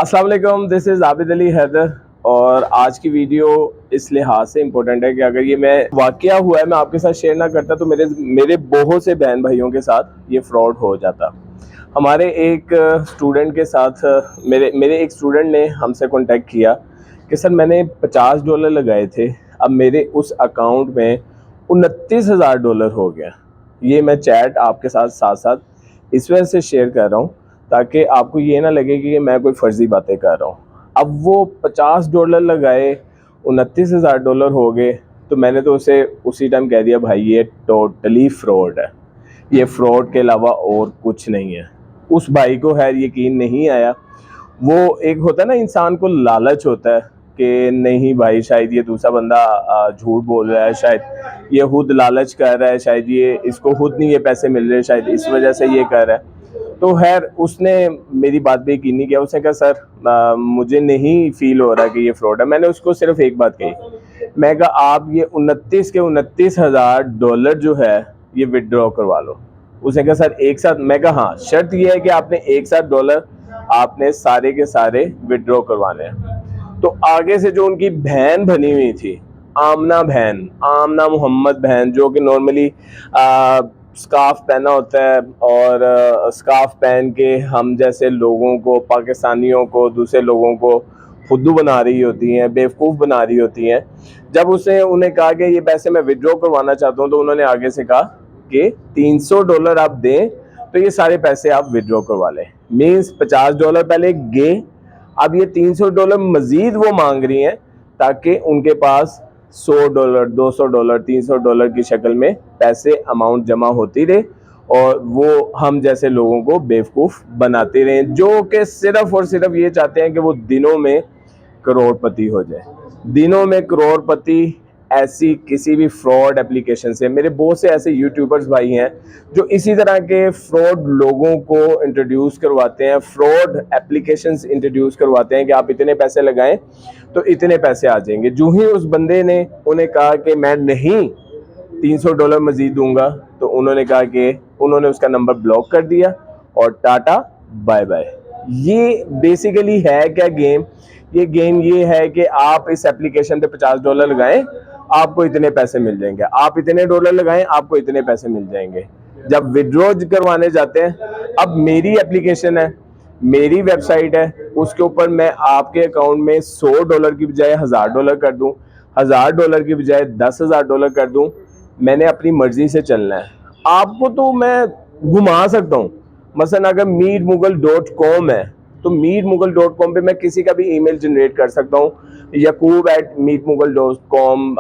अस्सलाम वालेकुम, this is Abid Ali Haider. और आज की वीडियो इस लिहाज से इम्पोर्टेंट है कि अगर ये मैं वाक़या हुआ है मैं आपके साथ शेयर ना करता तो मेरे मेरे बहुत से बहन भाइयों के साथ ये फ्रॉड हो जाता। हमारे एक स्टूडेंट के साथ मेरे मेरे एक स्टूडेंट ने हमसे कांटेक्ट किया कि सर मैंने $50 लगाए थे, अब मेरे उस अकाउंट में $29,000 हो गया। ये मैं चैट आपके साथ साथ साथ इस वजह से शेयर कर रहा हूँ ताकि आपको ये ना लगे कि मैं कोई फ़र्ज़ी बातें कर रहा हूँ। अब वो $50 लगाए, $29,000 हो गए, तो मैंने तो उसे उसी टाइम कह दिया भाई ये टोटली फ्रॉड है, ये फ्रॉड के अलावा और कुछ नहीं है। उस भाई को खैर यकीन नहीं आया। वो एक होता है ना, इंसान को लालच होता है कि नहीं भाई शायद ये दूसरा बंदा झूठ बोल रहा है, शायद ये खुद लालच कर रहा है, शायद ये इसको खुद नहीं ये पैसे मिल रहे, शायद इस वजह से ये कर रहा है। तो खैर उसने मेरी बात पे यकीन नहीं किया। उसने कहा सर मुझे नहीं फील हो रहा कि ये फ्रॉड है। मैंने उसको सिर्फ एक बात कही, मैं कहा आप ये 29 के $29,000 जो है ये विड्रॉ करवा लो। उसने कहा सर एक साथ? मैं कहा हाँ, शर्त ये है कि आपने एक साथ डॉलर आपने सारे के सारे विड्रॉ करवाने हैं। तो आगे से जो उनकी बहन बनी हुई थी, आमना बहन, आमना मोहम्मद बहन, जो कि नॉर्मली स्कार्फ पहना होता है और स्कार्फ पहन के हम जैसे लोगों को, पाकिस्तानियों को, दूसरे लोगों को फुद्दू बना रही होती हैं, बेवकूफ़ बना रही होती हैं। जब उसने उन्हें कहा कि ये पैसे मैं विड्रॉ करवाना चाहता हूँ, तो उन्होंने आगे से कहा कि $300 आप दें तो ये सारे पैसे आप विड्रॉ करवा लें। मीन्स $50 पहले गए, अब ये $300 मजीद वो मांग रही हैं ताकि उनके पास $100, $200, $300 की शक्ल में पैसे अमाउंट जमा होती रहे और वो हम जैसे लोगों को बेवकूफ़ बनाते रहे, जो कि सिर्फ और सिर्फ ये चाहते हैं कि वो दिनों में करोड़पति हो जाए। दिनों में करोड़पति ऐसी किसी भी फ्रॉड एप्लीकेशन से, मेरे बहुत से ऐसे यूट्यूबर्स भाई हैं जो इसी तरह के फ्रॉड लोगों को इंट्रोड्यूस करवाते हैं, फ्रॉड एप्लीकेशंस इंट्रोड्यूस करवाते हैं कि आप इतने पैसे लगाएं तो इतने पैसे आ जाएंगे। जो ही उस बंदे ने उन्हें कहा कि मैं नहीं $300 मजीद दूंगा, तो उन्होंने कहा कि उन्होंने उसका नंबर ब्लॉक कर दिया और टाटा बाय बाय। ये बेसिकली है क्या गेम? ये गेम ये है कि आप इस एप्लीकेशन पे $50 लगाएं, आपको इतने पैसे मिल जाएंगे, आप इतने डॉलर लगाएं, आपको इतने पैसे मिल जाएंगे। जब विड्रॉ करवाने जाते हैं, अब मेरी एप्लीकेशन है, मेरी वेबसाइट है, उसके ऊपर मैं आपके अकाउंट में $100 की बजाय $1000 कर दूं, $1000 की बजाय $10,000 कर दूं, मैंने अपनी मर्जी से चलना है। आपको तो मैं घुमा सकता हूँ। मसलन अगर meetmughal.com है तो meetmughal.com पे मैं किसी का भी ईमेल जनरेट कर सकता हूँ, yaqub@meetmughal.com,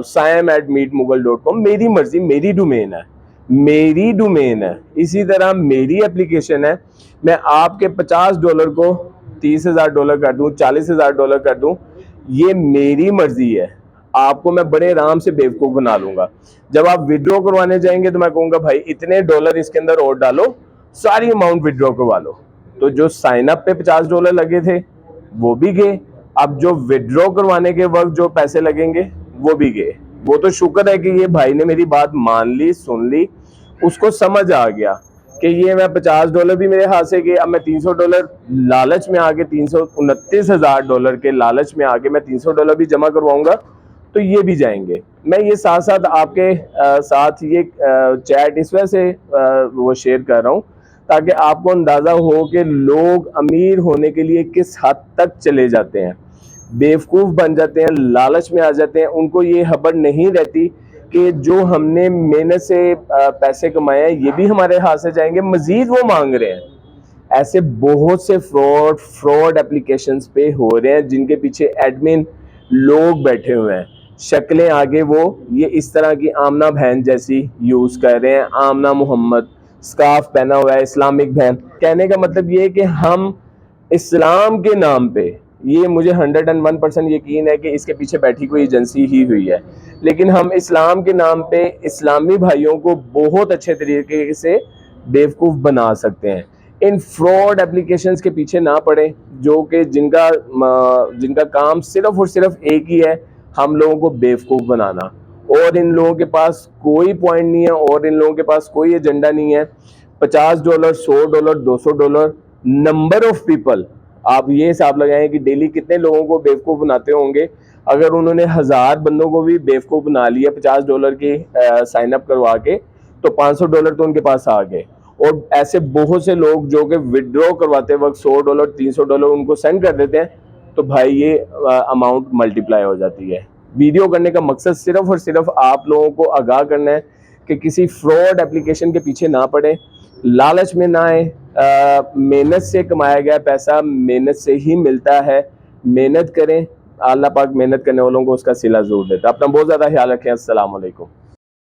sam@meetmughal.com, मेरी मर्जी, मेरी डोमेन है, मेरी डोमेन है। इसी तरह मेरी एप्लीकेशन है, मैं आपके $50 को $30,000 कर दूं, $40,000 कर दूं, ये मेरी मर्जी है। आपको मैं बड़े आराम से बेवकूफ़ बना लूंगा। जब आप विड्रॉ करवाने जाएंगे तो मैं कहूँगा भाई इतने डॉलर इसके अंदर और डालो, सारी अमाउंट विड्रॉ करवा लो। तो जो साइन अप पे $50 लगे थे वो भी गए, अब जो विड्रॉ करवाने के वक्त जो पैसे लगेंगे वो भी गए। वो तो शुक्र है कि ये भाई ने मेरी बात मान ली, सुन ली, उसको समझ आ गया कि ये मैं $50 भी मेरे हाथ से गए, अब मैं $300 लालच में आके $329,000 के लालच में आके मैं $300 भी जमा करवाऊंगा तो ये भी जाएंगे। मैं ये साथ साथ आपके साथ ये चैट इस वजह से वो शेयर कर रहा हूँ ताकि आपको अंदाज़ा हो कि लोग अमीर होने के लिए किस हद तक चले जाते हैं, बेवकूफ़ बन जाते हैं, लालच में आ जाते हैं। उनको ये खबर नहीं रहती कि जो हमने मेहनत से पैसे कमाए हैं ये भी हमारे हाथ से जाएंगे, मज़ीद वो मांग रहे हैं। ऐसे बहुत से फ्रॉड एप्लीकेशंस पे हो रहे हैं जिनके पीछे एडमिन लोग बैठे हुए हैं, शक्लें आगे वो ये इस तरह की आमना बहन जैसी यूज़ कर रहे हैं। आमना मोहम्मद, स्कार्फ पहना हुआ है, इस्लामिक बहन। कहने का मतलब ये है कि हम इस्लाम के नाम पे, ये मुझे 101% यकीन है कि इसके पीछे बैठी कोई एजेंसी ही हुई है, लेकिन हम इस्लाम के नाम पे इस्लामी भाइयों को बहुत अच्छे तरीके से बेवकूफ़ बना सकते हैं। इन फ्रॉड एप्लीकेशंस के पीछे ना पड़े, जो कि जिनका काम सिर्फ और सिर्फ एक ही है, हम लोगों को बेवकूफ़ बनाना। और इन लोगों के पास कोई पॉइंट नहीं है और इन लोगों के पास कोई एजेंडा नहीं है। $50, $100, $200, नंबर ऑफ पीपल आप ये हिसाब लगाएं कि डेली कितने लोगों को बेवकूफ़ बनाते होंगे। अगर उन्होंने 1000 बंदों को भी बेवकूफ़ बना लिया $50 की साइन अप करवा के, तो $500 तो उनके पास आ गए। और ऐसे बहुत से लोग जो कि विड्रॉ करवाते वक्त $100 $300 उनको सेंड कर देते हैं, तो भाई ये अमाउंट मल्टीप्लाई हो जाती है। वीडियो करने का मकसद सिर्फ और सिर्फ आप लोगों को आगाह करना है कि किसी फ्रॉड एप्लीकेशन के पीछे ना पड़े, लालच में ना आए। मेहनत से कमाया गया पैसा मेहनत से ही मिलता है। मेहनत करें, अल्लाह पाक मेहनत करने वालों को उसका सिला ज़रूर देता है। अपना बहुत ज़्यादा ख्याल रखें। अस्सलाम वालेकुम।